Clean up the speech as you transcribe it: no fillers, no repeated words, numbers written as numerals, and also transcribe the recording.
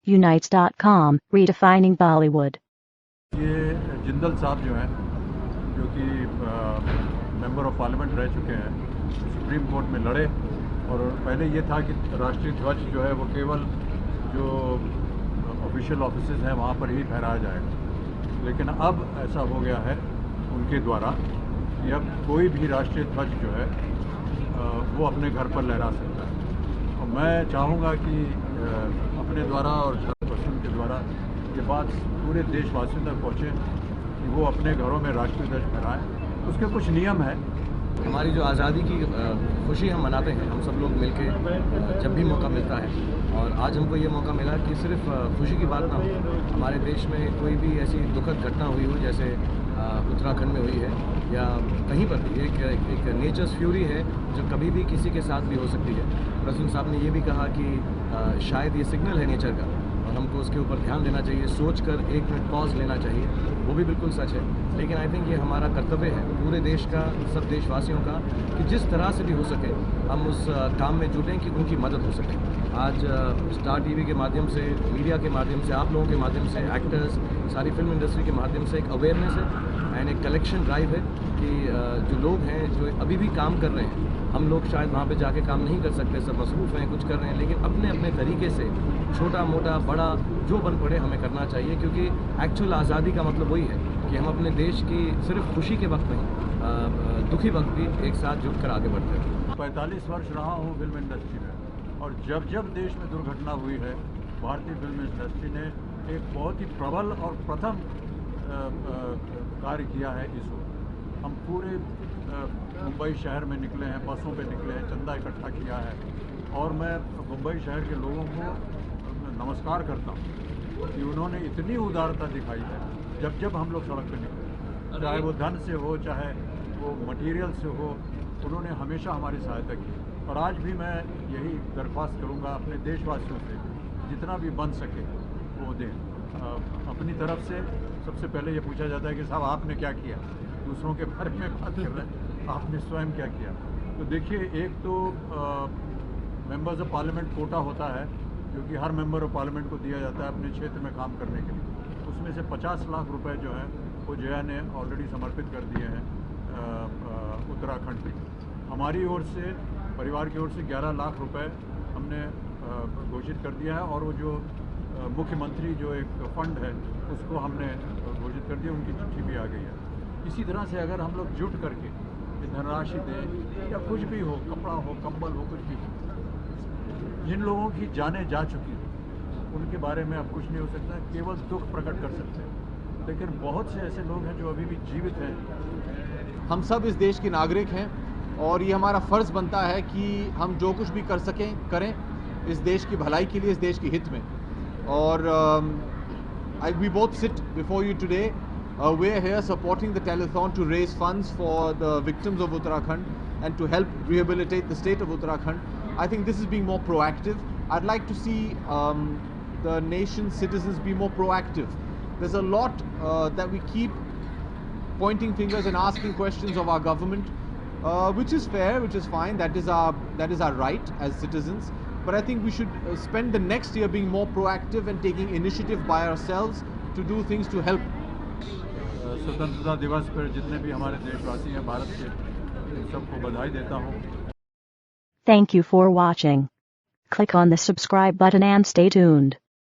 Unites.com, redefining Bollywood. ये जिंदल साहब जो हैं, जो कि मेंबर ऑफ पार्लियामेंट रह चुके हैं, सुप्रीम कोर्ट में लड़े। और पहले ये था कि राष्ट्रीय ध्वज जो है वो केवल जो ऑफिशियल ऑफिसेज हैं वहाँ पर ही फहराया जाएगा, लेकिन अब ऐसा हो गया है उनके द्वारा कि अब कोई भी राष्ट्रीय ध्वज जो है वो अपने घर पर लहरा सकता है। और मैं चाहूँगा कि अपने द्वारा और पर्सन के द्वारा ये बात पूरे देशवासियों तक पहुँचे कि वो अपने घरों में राष्ट्रीय ध्वज फहराएं। उसके कुछ नियम हैं। हमारी जो आज़ादी की खुशी हम मनाते हैं, हम सब लोग मिलके जब भी मौका मिलता है, और आज हमको ये मौका मिला कि सिर्फ खुशी की बात ना हो, हमारे देश में कोई भी ऐसी दुखद घटना हुई हो जैसे उत्तराखंड में हुई है या कहीं पर भी एक नेचर्स फ्यूरी है जो कभी भी किसी के साथ भी हो सकती है। प्रेसिडेंट साहब ने ये भी कहा कि शायद ये सिग्नल है नेचर का और हमको उसके ऊपर ध्यान देना चाहिए, सोचकर 1 मिनट पॉज लेना चाहिए। वो भी बिल्कुल सच है, लेकिन आई थिंक ये हमारा कर्तव्य है पूरे देश का, सब देशवासियों का, कि जिस तरह से भी हो सके हम उस काम में जुटें कि उनकी मदद हो सके। आज स्टार टीवी के माध्यम से, मीडिया के माध्यम से, आप लोगों के माध्यम से, एक्टर्स, सारी फिल्म इंडस्ट्री के माध्यम से एक अवेयरनेस है एंड एक कलेक्शन ड्राइव है कि जो लोग हैं जो अभी भी काम कर रहे हैं, हम लोग शायद वहाँ पे जाके काम नहीं कर सकते, सब मसरूफ़ हैं, कुछ कर रहे हैं, लेकिन अपने अपने तरीके से छोटा मोटा बड़ा जो बन पड़े हमें करना चाहिए, क्योंकि एक्चुअल आज़ादी का मतलब वही है कि हम अपने देश की सिर्फ खुशी के वक्त नहीं, दुखी वक्त भी एक साथ जुट कर आगे बढ़ते हैं। 45 वर्ष रहा हूँ फिल्म इंडस्ट्री में, और जब जब देश में दुर्घटना हुई है, भारतीय फिल्म इंडस्ट्री ने एक बहुत ही प्रबल और प्रथम कार्य किया है इस वक्त। हम पूरे मुंबई शहर में निकले हैं, बसों पे निकले हैं, चंदा इकट्ठा किया है, और मैं मुंबई शहर के लोगों को नमस्कार करता हूँ कि उन्होंने इतनी उदारता दिखाई है जब जब हम लोग सड़क पे निकले, चाहे वो धन से हो, चाहे वो मटेरियल से हो, उन्होंने हमेशा हमारी सहायता की। और आज भी मैं यही दरख्वास्त करूँगा अपने देशवासियों से, जितना भी बन सके वो दें। अपनी तरफ से सबसे पहले ये पूछा जाता है कि साहब आपने क्या किया, दूसरों के बारे में बात कर रहे हैं, आपने स्वयं क्या किया। तो देखिए, एक तो मेंबर्स ऑफ पार्लियामेंट कोटा होता है जो कि हर मेंबर ऑफ पार्लियामेंट को दिया जाता है अपने क्षेत्र में काम करने के लिए। उसमें से 50 लाख रुपए जो हैं वो जया ने ऑलरेडी समर्पित कर दिए हैं उत्तराखंड में। हमारी ओर से, परिवार की ओर से 11 लाख रुपए हमने घोषित कर दिया है, और वो जो मुख्यमंत्री जो एक फंड है उसको हमने घोषित कर दिया, उनकी चिट्ठी भी आ गई है। इसी तरह से अगर हम लोग जुट करके धनराशि दें या कुछ भी हो, कपड़ा हो, कंबल हो, कुछ भी हो, जिन लोगों की जानें जा चुकी हैं उनके बारे में अब कुछ नहीं हो सकता, केवल दुख प्रकट कर सकते हैं। लेकिन बहुत से ऐसे लोग हैं जो अभी भी जीवित हैं। हम सब इस देश के नागरिक हैं और ये हमारा फ़र्ज़ बनता है कि हम जो कुछ भी कर सकें करें इस देश की भलाई के लिए, इस देश के हित में। और we both sit before you today. We're here supporting the telethon to raise funds for the victims of Uttarakhand and to help rehabilitate the state of Uttarakhand. I think this is being more proactive. I'd like to see the nation's citizens be more proactive. There's a lot that we keep pointing fingers and asking questions of our government, which is fair, which is fine. That is our right as citizens. But I think we should spend the next year being more proactive and taking initiative by ourselves to do things to help. स्वतंत्रता दिवस पर जितने भी हमारे देशवासी हैं भारत के, सबको बधाई देता हूँ। Thank you for watching. Click on the subscribe button and stay tuned.